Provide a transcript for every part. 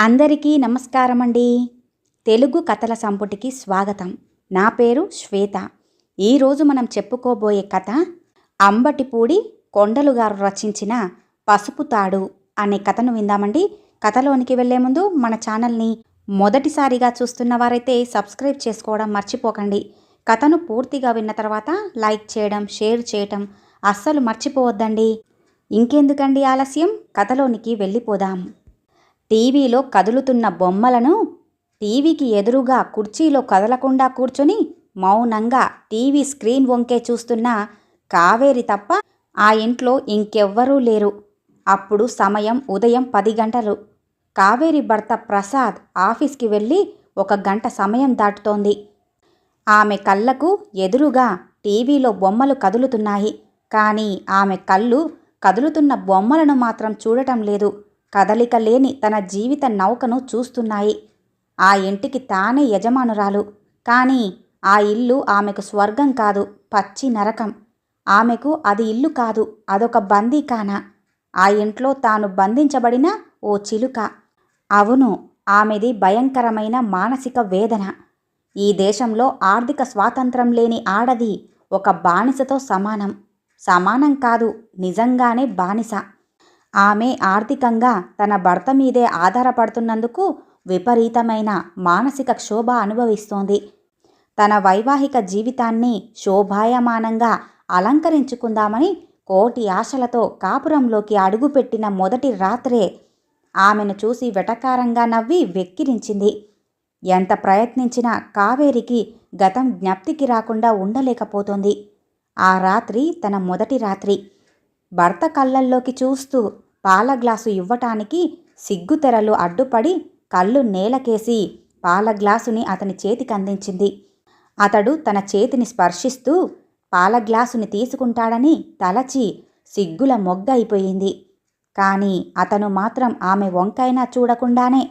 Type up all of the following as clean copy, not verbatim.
అందరికీ నమస్కారమండి. తెలుగు కథల సంపుటికి స్వాగతం. నా పేరు శ్వేత. ఈరోజు మనం చెప్పుకోబోయే కథ అంబటిపూడి కొండలు గారు రచించిన పసుపు తాడు అనే కథను విందామండి. కథలోనికి వెళ్లే ముందు మన ఛానల్ని మొదటిసారిగా చూస్తున్న వారైతే సబ్స్క్రైబ్ చేసుకోవడం మర్చిపోకండి. కథను పూర్తిగా విన్న తర్వాత లైక్ చేయడం, షేర్ చేయడం అస్సలు మర్చిపోవద్దండి. ఇంకెందుకండి ఆలస్యం, కథలోనికి వెళ్ళిపోదాం. టీవీలో కదులుతున్న బొమ్మలను టీవీకి ఎదురుగా కుర్చీలో కదలకుండా కూర్చొని మౌనంగా టీవీ స్క్రీన్ వంకే చూస్తున్న కావేరి తప్ప ఆ ఇంట్లో ఇంకెవ్వరూ లేరు. అప్పుడు సమయం ఉదయం 10 గంటలు. కావేరి భర్త ప్రసాద్ ఆఫీస్కి వెళ్ళి 1 గంట సమయం దాటుతోంది. ఆమె కళ్ళకు ఎదురుగా టీవీలో బొమ్మలు కదులుతున్నాయి. కానీ ఆమె కళ్ళు కదులుతున్న బొమ్మలను మాత్రం చూడటం లేదు. కదలిక లేని తన జీవిత నౌకను చూస్తున్నాయి. ఆ ఇంటికి తానే యజమానురాలు. కానీ ఆ ఇల్లు ఆమెకు స్వర్గం కాదు, పచ్చి నరకం. ఆమెకు అది ఇల్లు కాదు, అదొక బందీఖాన. ఆ ఇంట్లో తాను బంధించబడిన ఓ చిలుక. అవును, ఆమెది భయంకరమైన మానసిక వేదన. ఈ దేశంలో ఆర్థిక స్వాతంత్రం లేని ఆడది ఒక బానిసతో సమానం. సమానం కాదు, నిజంగానే బానిస. ఆమె ఆర్థికంగా తన భర్త మీదే ఆధారపడుతున్నందుకు విపరీతమైన మానసిక క్షోభ అనుభవిస్తోంది. తన వైవాహిక జీవితాన్ని శోభాయమానంగా అలంకరించుకుందామని కోటి ఆశలతో కాపురంలోకి అడుగుపెట్టిన మొదటి రాత్రే ఆమెను చూసి వెటకారంగా నవ్వి వెక్కిరించింది. ఎంత ప్రయత్నించినా కావేరికి గతం జ్ఞప్తికి రాకుండా ఉండలేకపోతోంది. ఆ రాత్రి తన మొదటి రాత్రి. భర్త కళ్ళల్లోకి చూస్తూ పాల గ్లాసు ఇవ్వటానికి సిగ్గుతెరలు అడ్డుపడి కళ్ళు నేలకేసి పాల గ్లాసుని అతని చేతికి అందించింది. అతడు తన చేతిని స్పర్శిస్తూ పాల గ్లాసుని తీసుకుంటాడని తలచి సిగ్గుల మొగ్గ అయిపోయింది. కానీ అతను మాత్రం ఆమె వంకైనా చూడకుండానే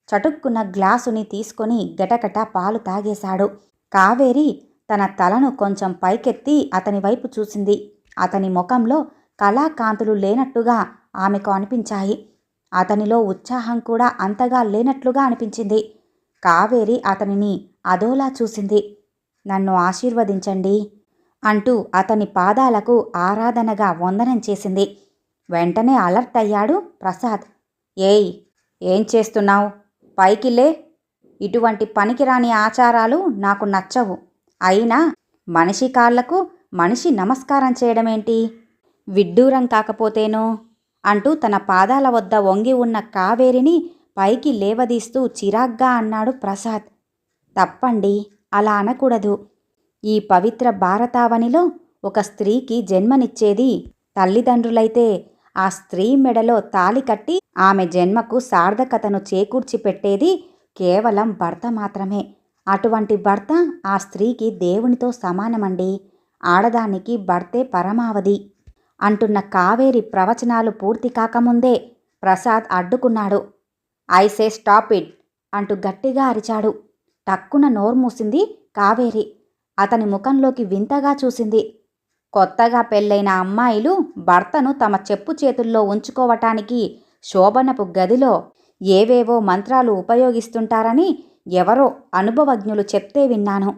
చటుక్కున్న గ్లాసుని తీసుకొని గటగట పాలు తాగేశాడు. కావేరి తన తలను కొంచెం పైకెత్తి అతని వైపు చూసింది. అతని ముఖంలో కళాకాంతులు లేనట్టుగా ఆమెకు అనిపించాయి. అతనిలో ఉత్సాహం కూడా అంతగా లేనట్లుగా అనిపించింది. కావేరి అతనిని అదోలా చూసింది. నన్ను ఆశీర్వదించండి అంటూ అతని పాదాలకు ఆరాధనగా వందనం చేసింది. వెంటనే అలర్ట్ అయ్యాడు ప్రసాద్. ఏయ్, ఏం చేస్తున్నావు? పైకిలే. ఇటువంటి పనికిరాని ఆచారాలు నాకు నచ్చవు. అయినా మనిషి కాళ్లకు మనిషి నమస్కారం చేయడమేంటి? విడ్డూరం కాకపోతేనో అంటూ తన పాదాల వద్ద వంగి ఉన్న కావేరిని పైకి లేవదీస్తూ చిరాగ్గా అన్నాడు ప్రసాద్. తప్పండి, అలా అనకూడదు. ఈ పవిత్ర భారతావనిలో ఒక స్త్రీకి జన్మనిచ్చేది తల్లిదండ్రులైతే ఆ స్త్రీ మెడలో తాళి కట్టి ఆమె జన్మకు సార్థకతను చేకూర్చి పెట్టేది కేవలం భర్త మాత్రమే. అటువంటి భర్త ఆ స్త్రీకి దేవునితో సమానమండి. ఆడదానికి భర్తే పరమావధి అంటున్న కావేరి ప్రవచనాలు పూర్తి కాకముందే ప్రసాద్ అడ్డుకున్నాడు. ఐ సే స్టాప్ ఇట్ అంటూ గట్టిగా అరిచాడు. టక్కున నోర్మూసింది కావేరి. అతని ముఖంలోకి వింతగా చూసింది. కొత్తగా పెళ్ళైన అమ్మాయిలు భర్తను తమ చెప్పు చేతుల్లో ఉంచుకోవటానికి శోభనపు గదిలో ఏవేవో మంత్రాలు ఉపయోగిస్తుంటారని ఎవరో అనుభవజ్ఞులు చెప్తే విన్నాను.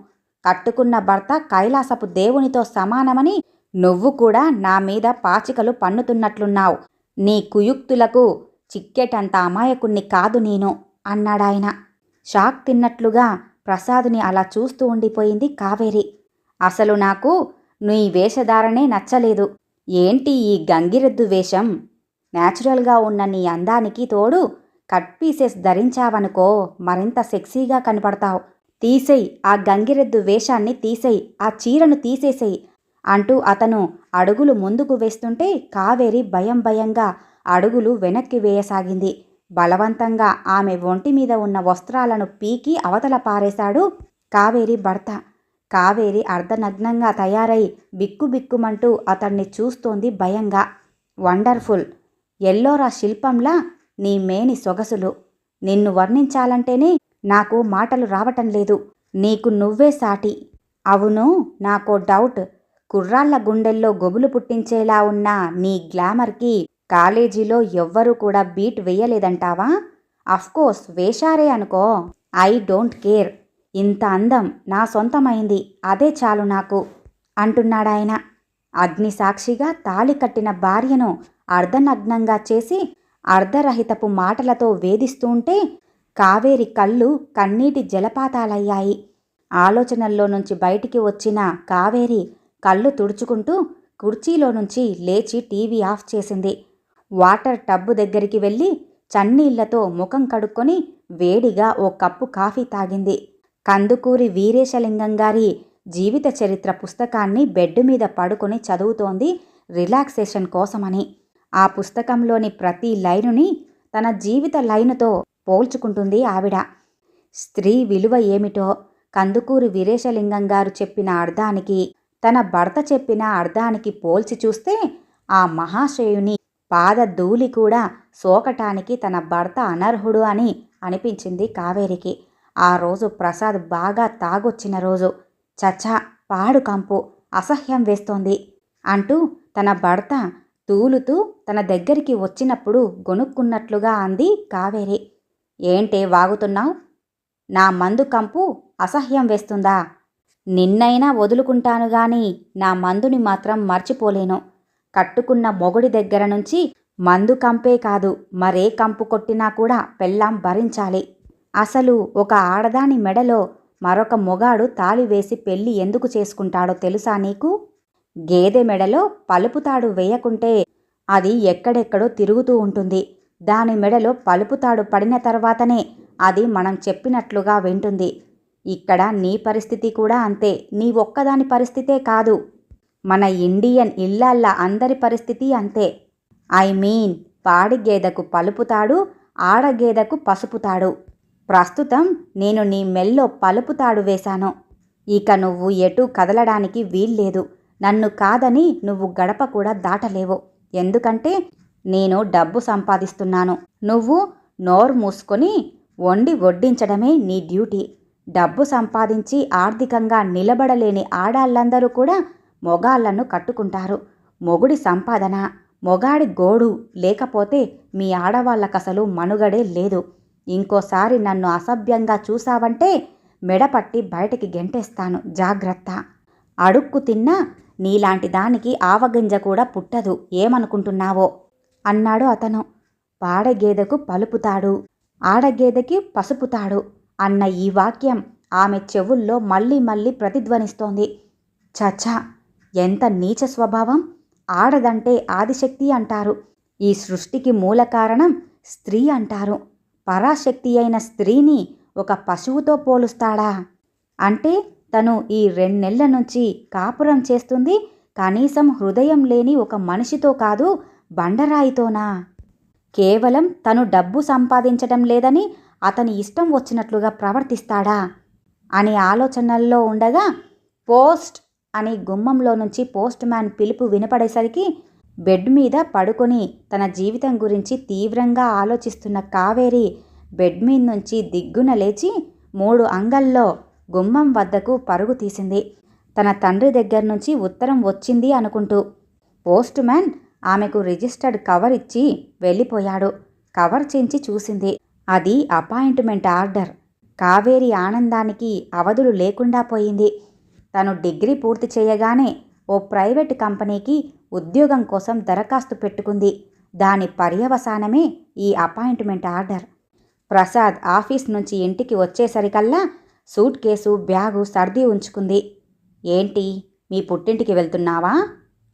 కట్టుకున్న భర్త కైలాసపు దేవునితో సమానమని నువ్వు కూడా నా మీద పాచికలు పన్నుతున్నట్లున్నావు. నీ కుయుక్తులకు చిక్కేటంత అమాయకుణ్ణి కాదు నేను అన్నాడాయన. షాక్ తిన్నట్లుగా ప్రసాద్ని అలా చూస్తూ ఉండిపోయింది కావేరి. అసలు నాకు నీ వేషధారణే నచ్చలేదు. ఏంటి ఈ గంగిరెద్దు వేషం? న్యాచురల్గా ఉన్న నీ అందానికి తోడు కట్ పీసెస్ ధరించావనుకో మరింత సెక్సీగా కనపడతావు. తీసేయ్, ఆ గంగిరెద్దు వేషాన్ని తీసేయ్, ఆ చీరను తీసేసేయ్ అంటూ అతను అడుగులు ముందుకు వేస్తుంటే కావేరి భయం భయంగా అడుగులు వెనక్కి వేయసాగింది. బలవంతంగా ఆమె ఒంటి మీద ఉన్న వస్త్రాలను పీకి అవతల పారేశాడు కావేరి భర్త. కావేరి అర్ధనగ్నంగా తయారై బిక్కుబిక్కుమంటూ అతన్ని చూస్తోంది భయంగా. వండర్ఫుల్, ఎల్లోరా శిల్పంలా నీ మేని సొగసులు. నిన్ను వర్ణించాలంటేనే నాకు మాటలు రావటం లేదు. నీకు నువ్వే సాటి. అవును, నాకో డౌట్. కుర్రాళ్ల గుండెల్లో గొబులు పుట్టించేలా ఉన్న నీ గ్లామర్కి కాలేజీలో ఎవ్వరూ కూడా బీట్ వెయ్యలేదంటావా అఫ్కోర్స్ వేశారే అనుకో, ఐ డోంట్ కేర్. ఇంత అందం నా సొంతమైంది, అదే చాలు నాకు అంటున్నాడాయన. అగ్నిసాక్షిగా తాళి కట్టిన భార్యను అర్ధనగ్నంగా చేసి అర్ధరహితపు మాటలతో వేధిస్తూంటే కావేరి కళ్ళు కన్నీటి జలపాతాలయ్యాయి. ఆలోచనల్లో నుంచి బయటికి వచ్చిన కావేరి కళ్ళు తుడుచుకుంటూ కుర్చీలో నుంచి లేచి టీవీ ఆఫ్ చేసింది. వాటర్ టబ్బు దగ్గరికి వెళ్ళి చన్నీళ్లతో ముఖం కడుక్కొని వేడిగా ఓ కప్పు కాఫీ తాగింది. కందుకూరి వీరేశలింగం గారి జీవిత చరిత్ర పుస్తకాన్ని బెడ్ మీద పడుకొని చదువుతోంది రిలాక్సేషన్ కోసమని. ఆ పుస్తకంలోని ప్రతి లైనుని తన జీవిత లైనుతో పోల్చుకుంటుంది ఆవిడ. స్త్రీ విలువ ఏమిటో కందుకూరి వీరేశలింగం గారు చెప్పిన అర్థానికి, తన భర్త చెప్పిన అర్థానికి పోల్చి చూస్తే ఆ మహాశయుని పాదధూళి కూడా సోకటానికి తన భర్త అనర్హుడు అని అనిపించింది కావేరికి. ఆ రోజు ప్రసాద్ బాగా తాగొచ్చిన రోజు. చచ్చా, పాడు కంపు, అసహ్యం వేస్తోంది అంటూ తన భర్త తూలుతూ తన దగ్గరికి వచ్చినప్పుడు గొనుక్కున్నట్లుగా అంది కావేరి. ఏంటే వాగుతున్నావు? నా మందు కంపు అసహ్యం వేస్తుందా? నిన్నైనా వదులుకుంటాను గాని నా మందుని మాత్రం మర్చిపోలేను. కట్టుకున్న మొగుడి దగ్గర నుంచి మందు కంపే కాదు, మరే కంపు కొట్టినా కూడా పెళ్ళాం భరించాలి. అసలు ఒక ఆడదాని మెడలో మరొక మొగాడు తాళి వేసి పెళ్ళి ఎందుకు చేసుకుంటాడో తెలుసా నీకు? గేదె మెడలో పలుపుతాడు వేయకుంటే అది ఎక్కడెక్కడో తిరుగుతూ ఉంటుంది. దాని మెడలో పలుపుతాడు పడిన తర్వాతనే అది మనం చెప్పినట్లుగా వింటుంది. ఇక్కడ నీ పరిస్థితి కూడా అంతే. నీ ఒక్కదాని పరిస్థితే కాదు, మన ఇండియన్ ఇళ్ళాళ్ళ అందరి పరిస్థితి అంతే. ఐ మీన్, పాడి గేదెకు పలుపుతాడు, ఆడగేదెకు పసుపుతాడు. ప్రస్తుతం నేను నీ మెల్లో పలుపుతాడు వేశాను. ఇక నువ్వు ఎటూ కదలడానికి వీల్లేదు. నన్ను కాదని నువ్వు గడప కూడా దాటలేవు. ఎందుకంటే నేను డబ్బు సంపాదిస్తున్నాను. నువ్వు నోరు మూసుకొని వండి వడ్డించడమే నీ డ్యూటీ. డబ్బు సంపాదించి ఆర్థికంగా నిలబడలేని ఆడాళ్ళందరూ కూడా మొగాళ్లను కట్టుకుంటారు. మొగుడి సంపాదన, మొగాడి గోడు లేకపోతే మీ ఆడవాళ్ళకసలు మనుగడే లేదు. ఇంకోసారి నన్ను అసభ్యంగా చూసావంటే మెడపట్టి బయటికి గెంటేస్తాను, జాగ్రత్త. అడుక్కు తిన్నా నీలాంటి దానికి ఆవగింజ కూడా పుట్టదు, ఏమనుకుంటున్నావో అన్నాడు అతను. పాడగేదెకు పలుపుతాడు, ఆడగేదెకి పసుపుతాడు అన్న ఈ వాక్యం ఆమె చెవుల్లో మళ్ళీ మళ్ళీ ప్రతిధ్వనిస్తోంది. చచ్చా, ఎంత నీచ స్వభావం! ఆడదంటే ఆదిశక్తి అంటారు. ఈ సృష్టికి మూల కారణం స్త్రీ అంటారు. పరాశక్తి అయిన స్త్రీని ఒక పశువుతో పోలుస్తాడా? అంటే తను ఈ 2 నెలల నుంచి కాపురం చేస్తుంది కనీసం హృదయం లేని ఒక మనిషితో కాదు, బండరాయితోనా? కేవలం తను డబ్బు సంపాదించడం లేదని అతని ఇష్టం వచ్చినట్లుగా ప్రవర్తిస్తాడా అనే ఆలోచనల్లో ఉండగా పోస్ట్ అని గుమ్మంలో నుంచి పోస్ట్ మ్యాన్ పిలుపు వినపడేసరికి బెడ్ మీద పడుకొని తన జీవితం గురించి తీవ్రంగా ఆలోచిస్తున్న కావేరి బెడ్ మీద నుంచి దిగ్గున లేచి 3 అంగల్లో గుమ్మం వద్దకు పరుగు తీసింది. తన తండ్రి దగ్గర నుంచి ఉత్తరం వచ్చింది అనుకుంటూ. పోస్ట్ మ్యాన్ ఆమెకు రిజిస్టర్డ్ కవర్ ఇచ్చి వెళ్ళిపోయాడు. కవర్ చించి చూసింది. అది అపాయింట్మెంట్ ఆర్డర్. కావేరి ఆనందానికి అవధులు లేకుండా పోయింది. తను డిగ్రీ పూర్తి చేయగానే ఓ ప్రైవేట్ కంపెనీకి ఉద్యోగం కోసం దరఖాస్తు పెట్టుకుంది. దాని పర్యవసానమే ఈ అపాయింట్మెంట్ ఆర్డర్. ప్రసాద్ ఆఫీస్ నుంచి ఇంటికి వచ్చేసరికల్లా సూట్ కేసు, బ్యాగు సర్ది ఉంచుకుంది. ఏంటి, మీ పుట్టింటికి వెళ్తున్నావా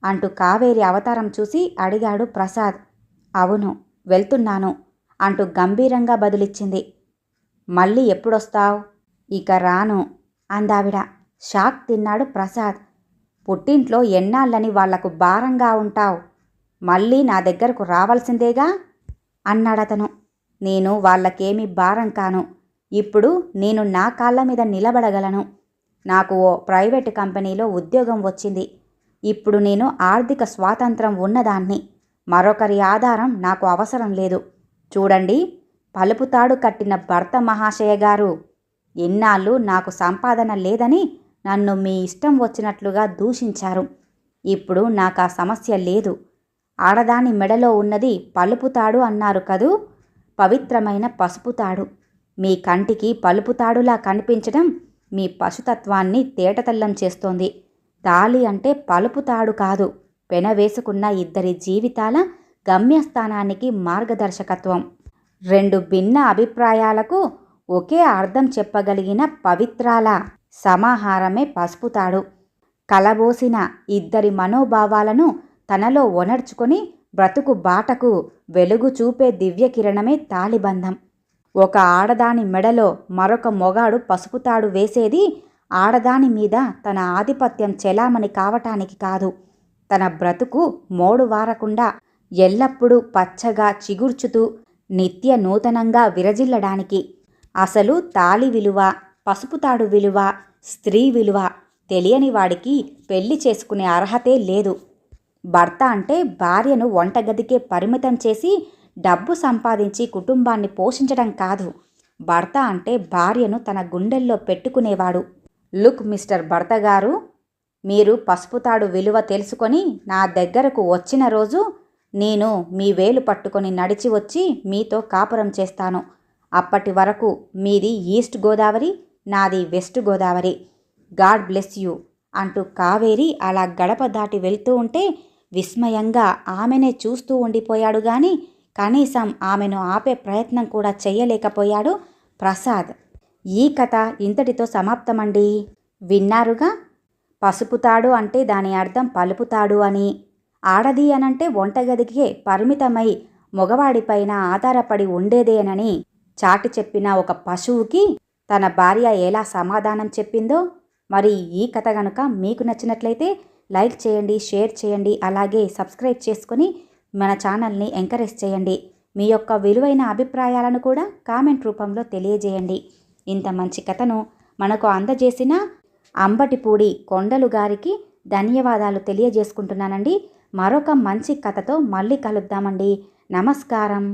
అంటూ కావేరి అవతారం చూసి అడిగాడు ప్రసాద్. అవును, వెళ్తున్నాను అంటూ గంభీరంగా బదులిచ్చింది. మళ్ళీ ఎప్పుడొస్తావు? ఇక రాను అందావిడ. షాక్ తిన్నాడు ప్రసాద్. పుట్టింట్లో ఎన్నాళ్ళని వాళ్లకు భారంగా ఉంటావు, మళ్ళీ నా దగ్గరకు రావాల్సిందేగా అన్నాడతను. నేను వాళ్ళకేమీ భారం కాను. ఇప్పుడు నేను నా కాళ్ళ మీద నిలబడగలను. నాకు ఓ ప్రైవేట్ కంపెనీలో ఉద్యోగం వచ్చింది. ఇప్పుడు నేను ఆర్థిక స్వాతంత్రం ఉన్నదాన్ని. మరొకరి ఆధారం నాకు అవసరం లేదు. చూడండి, పలుపుతాడు కట్టిన భర్త మహాశయ గారు, ఇన్నాళ్ళు నాకు సంపాదన లేదని నన్ను మీ ఇష్టం వచ్చినట్లుగా దూషించారు. ఇప్పుడు నాకు ఆ సమస్య లేదు. ఆడదాని మెడలో ఉన్నది పలుపుతాడు అన్నారు కదూ, పవిత్రమైన పసుపు తాడు. మీ కంటికి పలుపు తాడులా కనిపించడం మీ పశుతత్వాన్ని తేటతెల్లం చేస్తోంది. తాళి అంటే పలుపు తాడు కాదు, పెనవేసుకున్న ఇద్దరి జీవితాల గమ్యస్థానానికి మార్గదర్శకత్వం. రెండు భిన్న అభిప్రాయాలకు ఒకే అర్థం చెప్పగలిగిన పవిత్రాల సమాహారమే పసుపు తాడు. కలబోసిన ఇద్దరి మనోభావాలను తనలో ఒనర్చుకొని బ్రతుకు బాటకు వెలుగు చూపే దివ్యకిరణమే తాళిబంధం. ఒక ఆడదాని మెడలో మరొక మొగాడు పసుపు తాడు వేసేది ఆడదాని మీద తన ఆధిపత్యం చెలామణి కావటానికి కాదు, తన బ్రతుకు మోడు వారకుండా ఎల్లప్పుడూ పచ్చగా చిగుర్చుతూ నిత్య నూతనంగా విరజిల్లడానికి. అసలు తాళి విలువ, పసుపు తాడు విలువ, స్త్రీ విలువ తెలియని వాడికి పెళ్లి చేసుకునే అర్హతే లేదు. భర్త అంటే భార్యను వంటగదికే పరిమితం చేసి డబ్బు సంపాదించి కుటుంబాన్ని పోషించడం కాదు. భర్త అంటే భార్యను తన గుండెల్లో పెట్టుకునేవాడు. లుక్ మిస్టర్ భర్త గారు, మీరు పసుపు తాడు విలువ తెలుసుకొని నా దగ్గరకు వచ్చిన రోజు నేను మీ వేలు పట్టుకొని నడిచి వచ్చి మీతో కాపురం చేస్తాను. అప్పటి వరకు మీది ఈస్ట్ గోదావరి, నాది west Godavari. God bless you అంటూ కావేరి అలా గడప దాటి వెళ్తూ ఉంటే విస్మయంగా ఆమెనే చూస్తూ ఉండిపోయాడు గాని కనీసం ఆమెను ఆపే ప్రయత్నం కూడా చెయ్యలేకపోయాడు ప్రసాద్. ఈ కథ ఇంతటితో సమాప్తమండి. విన్నారుగా, పసుపు తాడు అంటే దాని అర్థం పలుపుతాడు అని, ఆడది అనంటే వంటగదికే పరిమితమై మగవాడిపైన ఆధారపడి ఉండేదేనని చాటి చెప్పిన ఒక పశువుకి తన భార్య ఎలా సమాధానం చెప్పిందో. మరి ఈ కథ గనుక మీకు నచ్చినట్లయితే లైక్ చేయండి, షేర్ చేయండి, అలాగే సబ్స్క్రైబ్ చేసుకొని మన ఛానల్ని ఎంకరేజ్ చేయండి. మీ యొక్క విలువైన అభిప్రాయాలను కూడా కామెంట్ రూపంలో తెలియజేయండి. ఇంత మంచి కథను మనకు అందజేసిన అంబటిపూడి కొండలు గారికి ధన్యవాదాలు తెలియజేసుకుంటున్నానండి. మరొక మంచి కథతో మళ్ళీ కలుద్దామండి. నమస్కారం.